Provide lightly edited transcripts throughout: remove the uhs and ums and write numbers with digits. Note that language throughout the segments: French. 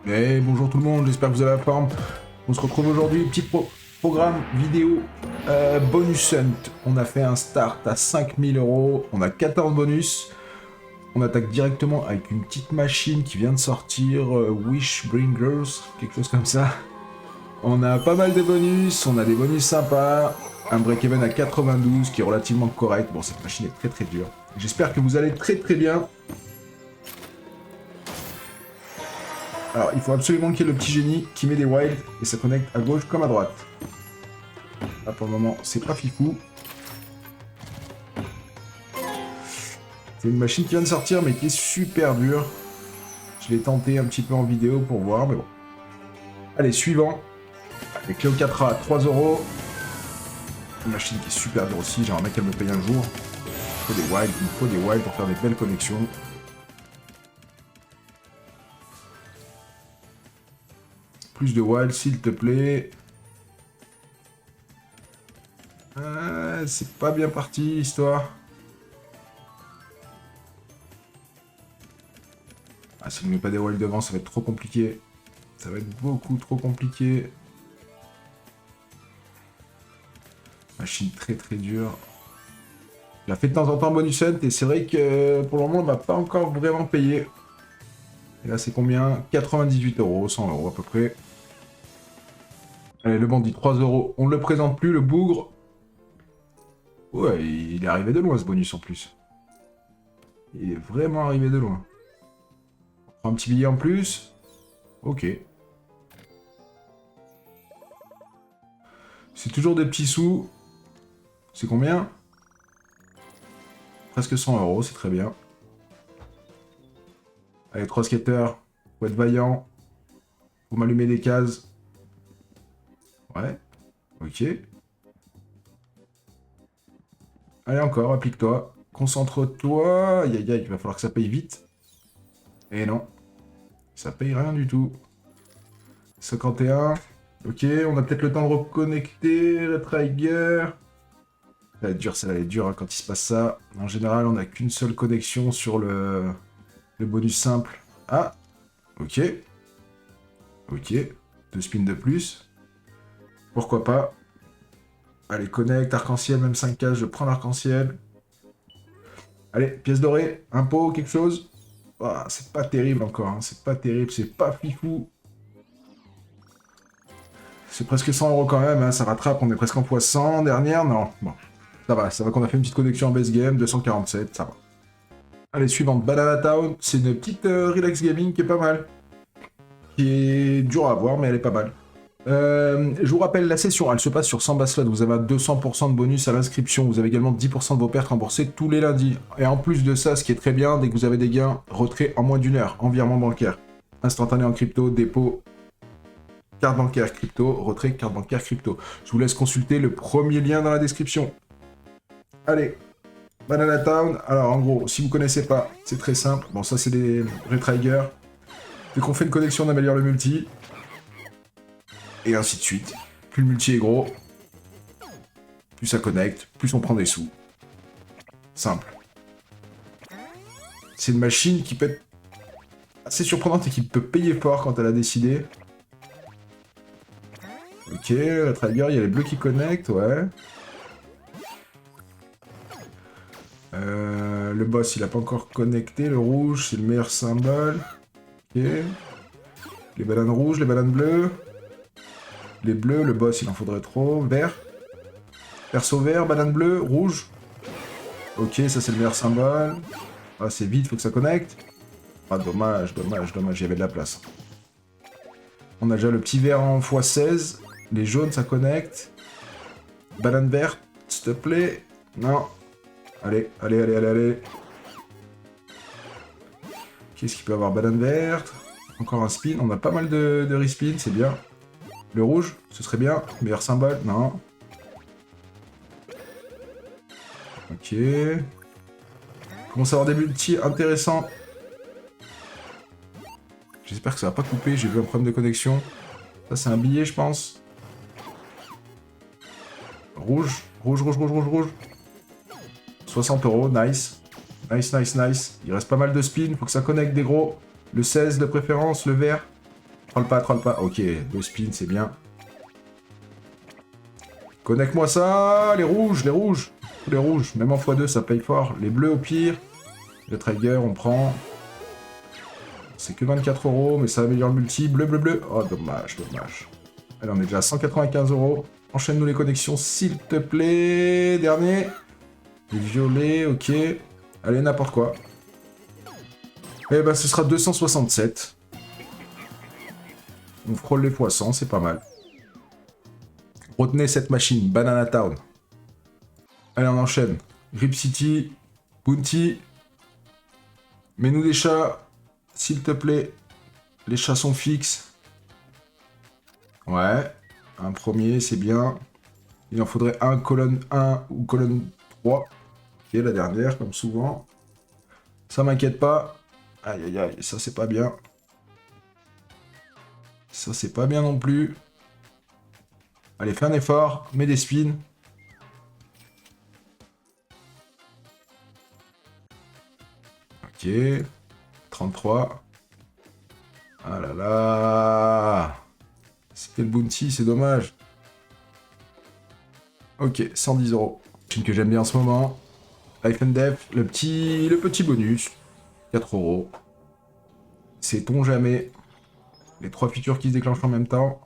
Et bonjour tout le monde, j'espère que vous avez la forme. On se retrouve aujourd'hui, petit programme vidéo bonus hunt. On a fait un start à 5000 €, on a 14 bonus. On attaque directement avec une petite machine qui vient de sortir, Wishbringers, quelque chose comme ça. On a pas mal de bonus, on a des bonus sympas. Un break-even à 92 qui est relativement correct. Bon, cette machine est très dure. J'espère que vous allez très bien. Alors, il faut absolument qu'il y ait le petit génie qui met des wilds et ça connecte à gauche comme à droite. Là, pour le moment, c'est pas fifou. C'est une machine qui vient de sortir, mais qui est super dure. Je l'ai tenté un petit peu en vidéo pour voir, mais bon. Allez, suivant. Avec Cléo 4A à 3 €. Une machine qui est super dure aussi. J'aimerais bien qu'elle me paye un jour. Il me faut des wilds pour faire des belles connexions. Plus de wild, s'il te plaît. C'est pas bien parti, l'histoire. Ah, si on ne met pas des wild devant, ça va être trop compliqué. Ça va être beaucoup trop compliqué. Machine très dure. Je la fais de temps en temps bonus hunt et c'est vrai que pour le moment, on m'a pas encore vraiment payé. Et là, c'est combien? 98 €, 100 € à peu près. Allez, le bandit, 3 €. On ne le présente plus, le bougre. Ouais, il est arrivé de loin, ce bonus, en plus. Il est vraiment arrivé de loin. On prend un petit billet en plus. Ok. C'est toujours des petits sous. C'est combien? Presque 100 €, c'est très bien. Allez, 3 skateurs. Faut être vaillant. Faut m'allumer des cases. Ouais. Ok. Allez, encore, applique-toi. Concentre-toi. Aïe, aïe, aïe, il va falloir que ça paye vite. Et non. Ça paye rien du tout. 51. Ok, on a peut-être le temps de reconnecter. Retrigger. Elle est dure, celle-là, elle est dure hein, quand il se passe ça. En général, on n'a qu'une seule connexion sur le bonus simple. Ah. Ok. Ok. 2 spins de plus. Pourquoi pas. Allez, connect, arc-en-ciel, même 5 cases, je prends l'arc-en-ciel. Allez, pièce dorée, impôt, quelque chose. Ah, c'est pas terrible encore, hein. C'est pas terrible, c'est pas fifou. C'est presque 100 € quand même, hein. Ça rattrape, on est presque en fois 100. Dernière, non. Bon, ça va qu'on a fait une petite connexion en base game, 247, ça va. Allez, suivante, Banana Town. C'est une petite relax gaming qui est pas mal. Qui est dure à voir, mais elle est pas mal. Je vous rappelle, la session, elle se passe sur 100 base slot. Vous avez 200% de bonus à l'inscription. Vous avez également 10% de vos pertes remboursées tous les lundis. Et en plus de ça, ce qui est très bien, dès que vous avez des gains, retrait en moins d'1 heure, en virement bancaire. Instantané en crypto, dépôt, carte bancaire crypto, retrait, carte bancaire crypto. Je vous laisse consulter le premier lien dans la description. Allez, Banana Town. Alors en gros, si vous connaissez pas, c'est très simple. Bon, ça c'est des retriggers. Dès qu'on fait une connexion, on améliore le multi. Et ainsi de suite. Plus le multi est gros, plus ça connecte, plus on prend des sous. Simple. C'est une machine qui peut être assez surprenante et qui peut payer fort quand elle a décidé. Ok, la trigger, il y a les bleus qui connectent, ouais. Le boss, il a pas encore connecté. Le rouge, c'est le meilleur symbole. Ok. Les bananes rouges, les bananes bleues. Les bleus, le boss, il en faudrait trop. Vert. Perso vert, banane bleue, rouge. Ok, ça c'est le meilleur symbole. Ah, c'est vite, faut que ça connecte. Ah, dommage, il y avait de la place. On a déjà le petit vert en x16. Les jaunes, ça connecte. Banane verte, s'il te plaît. Non. Allez. Qu'est-ce qu'il peut avoir? Banane verte. Encore un spin. On a pas mal de respin, c'est bien. Le rouge, ce serait bien. Meilleur symbole, non. Ok. Commence à avoir des multis intéressants. J'espère que ça va pas couper, j'ai vu un problème de connexion. Ça c'est un billet je pense. Rouge. 60 €, nice. Nice. Il reste pas mal de spin, faut que ça connecte des gros. Le 16 de préférence, le vert. Troll pas. Ok, 2 spins, c'est bien. Connecte-moi ça. Les rouges. Les rouges. Même en x2, ça paye fort. Les bleus au pire. Le Trigger, on prend. C'est que 24 €, mais ça améliore le multi. Bleu. Oh, dommage. Allez, on est déjà à 195 €. Enchaîne-nous les connexions, s'il te plaît. Dernier. Les violets, ok. Allez, n'importe quoi. Eh ben, ce sera 267. On frôle les poissons, c'est pas mal. Retenez cette machine, Banana Town. Allez, on enchaîne. Rip City, Bounty. Mets-nous des chats, s'il te plaît. Les chats sont fixes. Ouais. Un premier, c'est bien. Il en faudrait un colonne 1 ou colonne 3. Ok, la dernière, comme souvent. Ça m'inquiète pas. Aïe, ça c'est pas bien. Ça c'est pas bien non plus. Allez, fais un effort, mets des spins. Ok. 33. Ah là là. C'était le bounty, c'est dommage. Ok, 110 €. Film que j'aime bien en ce moment. Life and Death, le petit bonus. 4 €. Sait-on jamais. Les 3 features qui se déclenchent en même temps.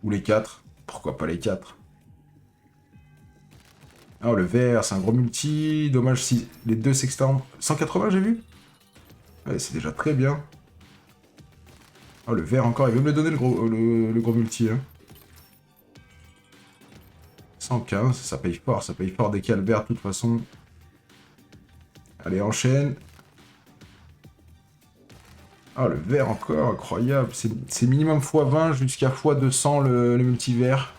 Ou les 4. Pourquoi pas les 4? Oh, le vert, c'est un gros multi. Dommage si les deux s'extendent. 180, j'ai vu? Ouais, c'est déjà très bien. Oh, le vert encore, il veut me le donner, le gros multi. Hein. 115, ça paye fort dès qu'il y a le vert, de toute façon. Allez, enchaîne. Ah, le vert encore, incroyable. C'est minimum x20 jusqu'à x200 le multivert.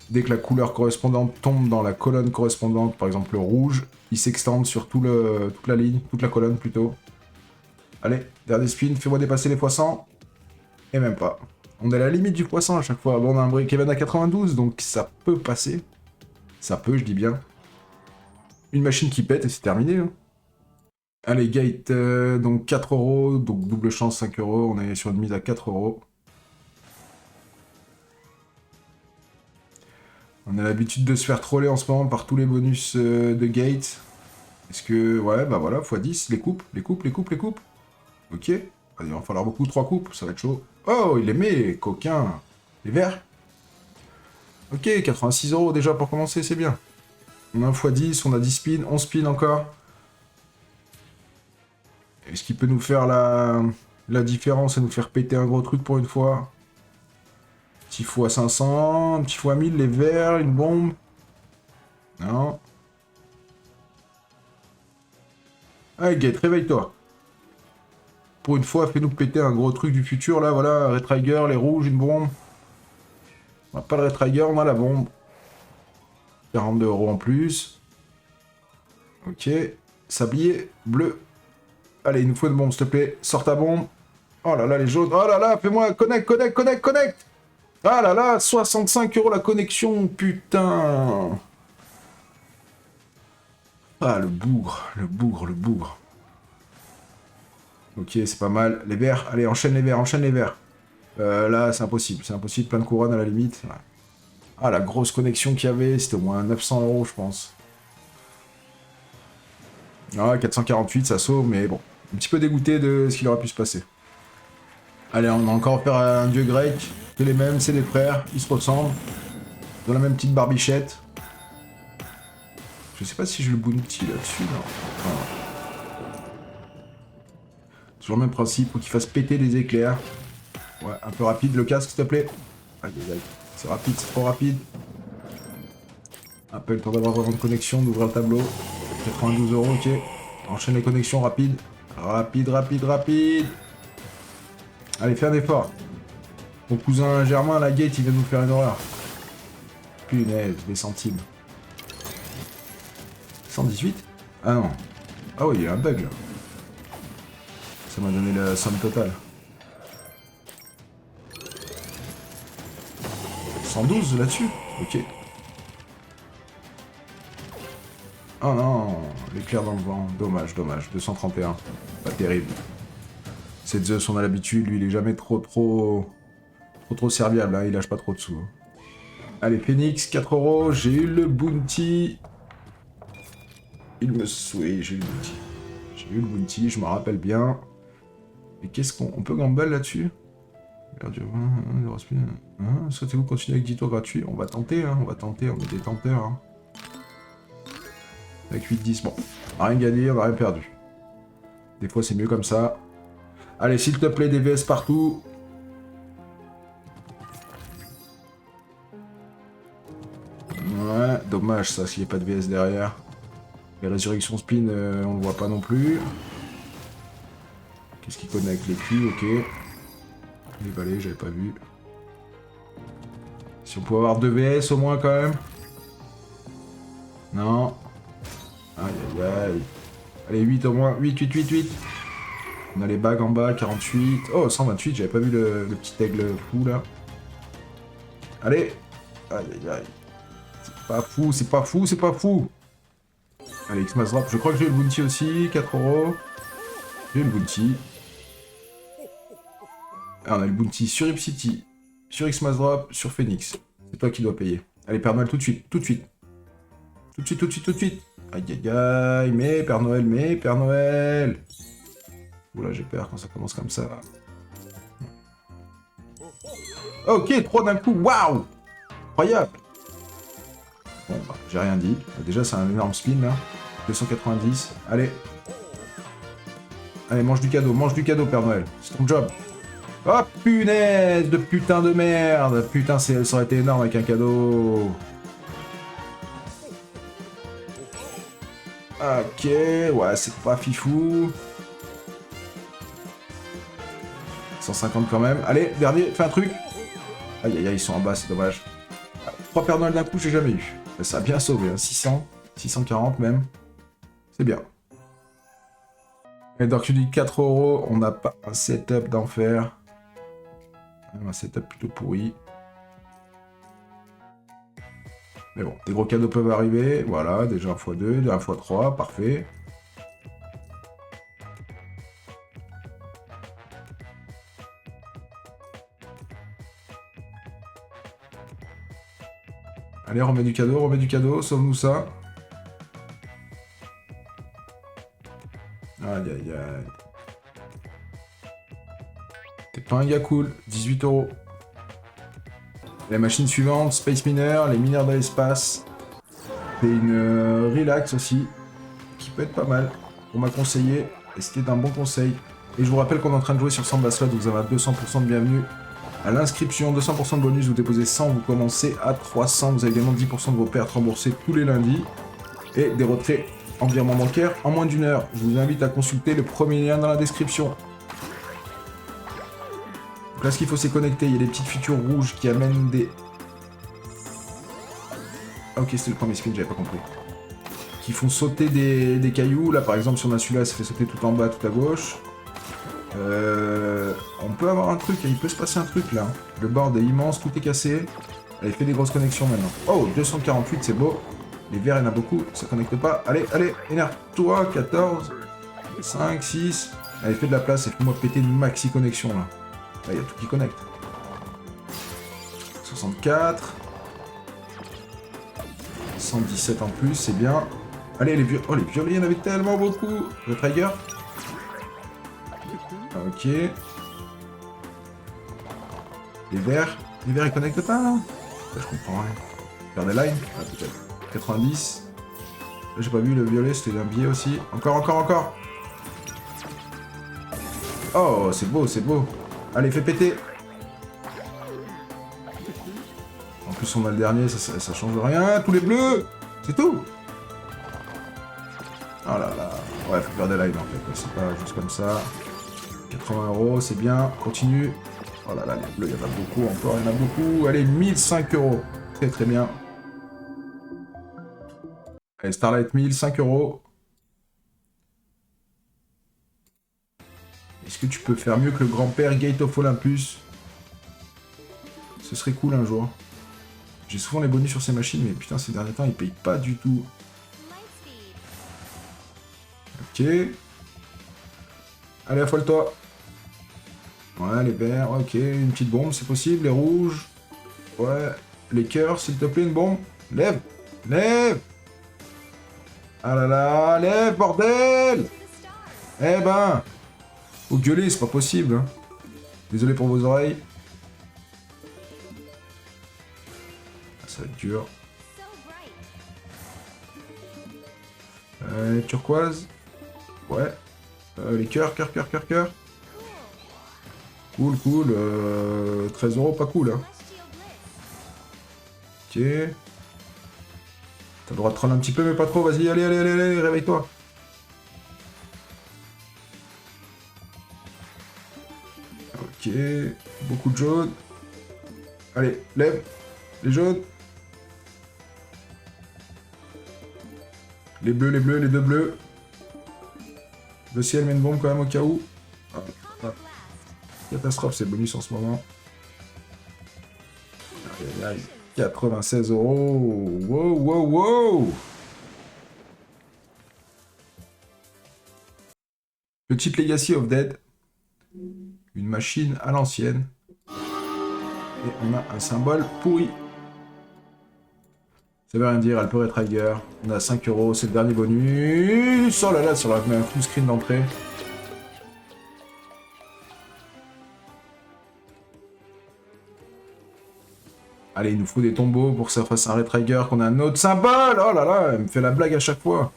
Dès que la couleur correspondante tombe dans la colonne correspondante, par exemple le rouge, il s'extend sur toute la ligne, toute la colonne plutôt. Allez, dernier spin, fais-moi dépasser les x100. Et même pas. On est à la limite du x100 à chaque fois. Bon, on a un break even à 92, donc ça peut passer. Ça peut, je dis bien. Une machine qui pète et c'est terminé. Hein. Allez, gate, donc 4 €, donc double chance 5 €, on est sur une mise à 4 €. On a l'habitude de se faire troller en ce moment par tous les bonus de gate. Est-ce que... Ouais, bah voilà, x10, les coupes. Ok. Il va en falloir beaucoup, 3 coupes, ça va être chaud. Oh, il les met, coquin. Les verts. Ok, 86 € déjà pour commencer, c'est bien. On a un x10, on a 10 spins, 11 spins encore. Est-ce qu'il peut nous faire la différence et nous faire péter un gros truc pour une fois? Petit x500, petit x1000, les verts, une bombe. Non. Allez, Gate, réveille-toi. Pour une fois, fais-nous péter un gros truc du futur, là, voilà. Red Trigger, les rouges, une bombe. On n'a pas le Red Trigger, on a la bombe. 42 € en plus. Ok. Sablier, bleu. Allez, il nous faut une bombe, s'il te plaît. Sors ta bombe. Oh là là, les jaunes. Oh là là, fais-moi connect. Ah là là, 65 € la connexion, putain. Ah, le bougre. Ok, c'est pas mal. Les verts, allez, enchaîne les verts. Là, c'est impossible, plein de couronnes à la limite. Ouais. Ah, la grosse connexion qu'il y avait, c'était au moins 900 €, je pense. Ah, 448, ça sauve, mais bon. Un petit peu dégoûté de ce qu'il aurait pu se passer. Allez, on a encore affaire à un dieu grec. C'est les mêmes, c'est des frères, ils se ressemblent. Ils ont la même petite barbichette. Je sais pas si j'ai le bounty là-dessus, non. Enfin, toujours le même principe, faut qu'il fasse péter les éclairs. Ouais, un peu rapide, le casque, s'il te plaît. Aïe. C'est rapide, c'est trop rapide. Un peu le temps d'avoir vraiment de connexion, d'ouvrir le tableau. 92 €, ok. Enchaîne les connexions rapides. Rapide. Allez, fais un effort. Mon cousin Germain, la gate, il vient nous faire une horreur. Punaise, les centimes. 118? Ah non. Ah oui, il y a un bug là. Ça m'a donné la somme totale. 112 là-dessus? Ok. Oh non, l'éclair dans le vent. Dommage. 231. Pas terrible. C'est Zeus, on a l'habitude, lui il est jamais trop serviable, hein, il lâche pas trop de sous. Hein. Allez, Phoenix, 4 €, j'ai eu le bounty. Oui, j'ai eu le bounty. J'ai eu le bounty, je me rappelle bien. Mais qu'est-ce qu'on... On peut gamble là-dessus? Souhaitez-vous continuer avec 10 tours gratuits? On va tenter, hein, on est des tenteurs. Hein. Avec 8-10, bon. On a rien gagné, on a rien perdu. Des fois c'est mieux comme ça. Allez, s'il te plaît, des VS partout. Ouais, dommage ça, s'il n'y a pas de VS derrière. Les résurrections spin, on ne voit pas non plus. Qu'est-ce qu'il connecte? Les culs, ok. Les balais, j'avais pas vu. Si on pouvait avoir 2 VS au moins quand même. Non. Aïe aïe aïe. Allez, 8 au moins. 8. On a les bagues en bas, 48. Oh, 128, j'avais pas vu le petit aigle fou là. Allez. Aïe aïe aïe. C'est pas fou. Allez, X-Mass Drop. Je crois que j'ai eu le bounty aussi, 4 €. J'ai eu le bounty. Ah, on a le bounty sur Rip City, sur X-Mass Drop, sur Phoenix. C'est toi qui dois payer. Allez, Père Noël, tout de suite. Aïe aïe aïe, mais Père Noël. Oula, j'ai peur quand ça commence comme ça. Ok, 3 d'un coup, waouh! Incroyable! Bon, bah, j'ai rien dit. Déjà, c'est un énorme spin, là. 290, allez. Allez, mange du cadeau, Père Noël. C'est ton job. Oh, punaise de putain de merde! Putain, ça aurait été énorme avec un cadeau. Ok, ouais, c'est pas fifou. 150 quand même. Allez, dernier, fais un truc. Aïe aïe aïe, ils sont en bas, c'est dommage. 3 Père Noël d'un coup, j'ai jamais eu. Ça a bien sauvé, hein. 600, 640 même. C'est bien. Et donc, je dis 4 €, on n'a pas un setup d'enfer. Un setup plutôt pourri. Mais bon, des gros cadeaux peuvent arriver. Voilà, déjà 1 x 2, 1 x 3, parfait. Allez, remets du cadeau, sauve-nous ça. Aïe aïe aïe. T'es pas un gars cool, 18 €. La machine suivante, Space Miner, les mineurs de l'espace. C'est une relax aussi, qui peut être pas mal. On m'a conseillé, et c'était un bon conseil. Et je vous rappelle qu'on est en train de jouer sur Samba Slot, vous avez 200% de bienvenue à l'inscription, 200% de bonus, vous déposez 100, vous commencez à 300, vous avez également 10% de vos pertes remboursées tous les lundis, et des retraits en virement bancaire en moins d'1 heure. Je vous invite à consulter le premier lien dans la description. Donc là, ce qu'il faut, c'est connecter, il y a des petites features rouges qui amènent des... Ah, ok, c'était le premier spin, j'avais pas compris. Qui font sauter des cailloux, là par exemple, si on a celui-là, ça fait sauter tout en bas, tout à gauche. On peut avoir un truc, il peut se passer un truc là. Le board est immense, tout est cassé. Allez, fais des grosses connexions maintenant. Oh, 248, c'est beau. Les verts, il y en a beaucoup, ça connecte pas. Allez, énerve-toi, 14, 5, 6. Allez, fais de la place et fais-moi péter une maxi connexion là. Là, il y a tout qui connecte. 64. 117 en plus, c'est bien. Allez, les violets, il y en avait tellement beaucoup. Le Tiger. Ok. Les verts, ils connectent pas, là? Je comprends rien. Faire des lines? Ah, peut-être. 90. Là, j'ai pas vu, le violet, c'était un billet aussi. Encore. Oh, c'est beau. Allez, fais péter. En plus, on a le dernier, ça change rien. Tous les bleus, c'est tout. Oh là là. Ouais, faut faire des lines, en fait. C'est pas juste comme ça. 80 €, c'est bien. Continue. Oh là là, les bleus, il y en a beaucoup encore, il y en a beaucoup. Allez, 1005 €. Très bien. Allez, Starlight 1000, 5 €. Est-ce que tu peux faire mieux que le grand-père Gate of Olympus? Ce serait cool un jour. J'ai souvent les bonus sur ces machines, mais putain, ces derniers temps, ils payent pas du tout. Ok. Allez, affole-toi. Ouais, les verts, ok, une petite bombe, c'est possible, les rouges. Ouais, les cœurs, s'il te plaît, une bombe. Lève, lève. Ah là là, lève, bordel. Eh ben, faut gueuler, c'est pas possible. Hein. Désolé pour vos oreilles. Ah, ça va être dur. Turquoise. Ouais. Les cœurs, cœurs, cœurs, cœurs, cœurs. Cool, cool. 13 euros, pas cool. Hein. Ok. T'as le droit de troll un petit peu, mais pas trop. Vas-y, allez, allez, allez, allez, réveille-toi. Ok. Beaucoup de jaunes. Allez, lève. Les jaunes. Les bleus, les deux bleus. Le ciel met une bombe quand même au cas où. Ah, ah. Catastrophe, c'est bonus en ce moment. Aïe, aïe, aïe. 96 euros. Wow, wow, wow. Petite Legacy of Dead. Une machine à l'ancienne. Et on a un symbole pourri. Ça veut rien dire, elle peut être ailleurs. On a 5 euros, c'est le dernier bonus. Oh là là, sur un full screen d'entrée. Allez, il nous faut des tombeaux pour que ça fasse un Retrigger, qu'on a un autre symbole. Oh là là, elle me fait la blague à chaque fois.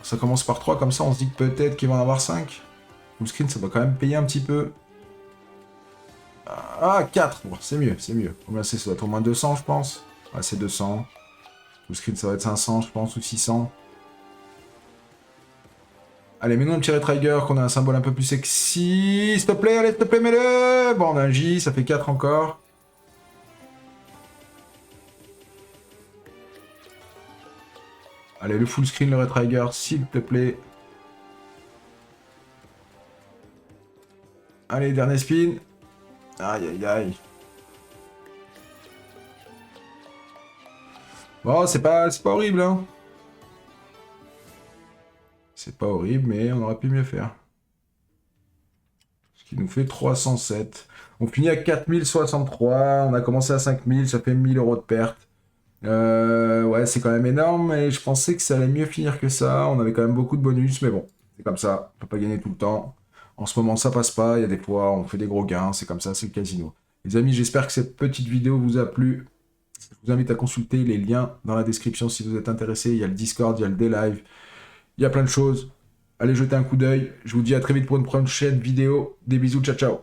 Ça commence par 3, comme ça on se dit que peut-être qu'il va en avoir 5. Full screen, ça doit quand même payer un petit peu. Ah, 4, bon, c'est mieux, c'est mieux. Combien c'est? Ça doit être au moins 200, je pense. Ouais, c'est 200. Full screen, ça va être 500, je pense, ou 600. Allez, mets-nous un petit Retrigger, qu'on a un symbole un peu plus sexy. S'il te plaît, allez, s'il te plaît, mets-le. Bon, on a un J, ça fait 4 encore. Allez, le full screen, le Retrigger, s'il te plaît. Allez, dernier spin. Aïe, aïe, aïe. Bon, c'est pas horrible, hein. C'est pas horrible, mais on aurait pu mieux faire. Ce qui nous fait 307. On finit à 4063. On a commencé à 5000, ça fait 1000 euros de perte. Ouais, c'est quand même énorme, mais je pensais que ça allait mieux finir que ça. On avait quand même beaucoup de bonus, mais bon, c'est comme ça. On peut pas gagner tout le temps. En ce moment, ça passe pas. Il y a des fois, on fait des gros gains. C'est comme ça, c'est le casino. Les amis, j'espère que cette petite vidéo vous a plu. Je vous invite à consulter les liens dans la description si vous êtes intéressé. Il y a le Discord, il y a le D-Live. Il y a plein de choses. Allez jeter un coup d'œil. Je vous dis à très vite pour une prochaine vidéo. Des bisous, ciao ciao.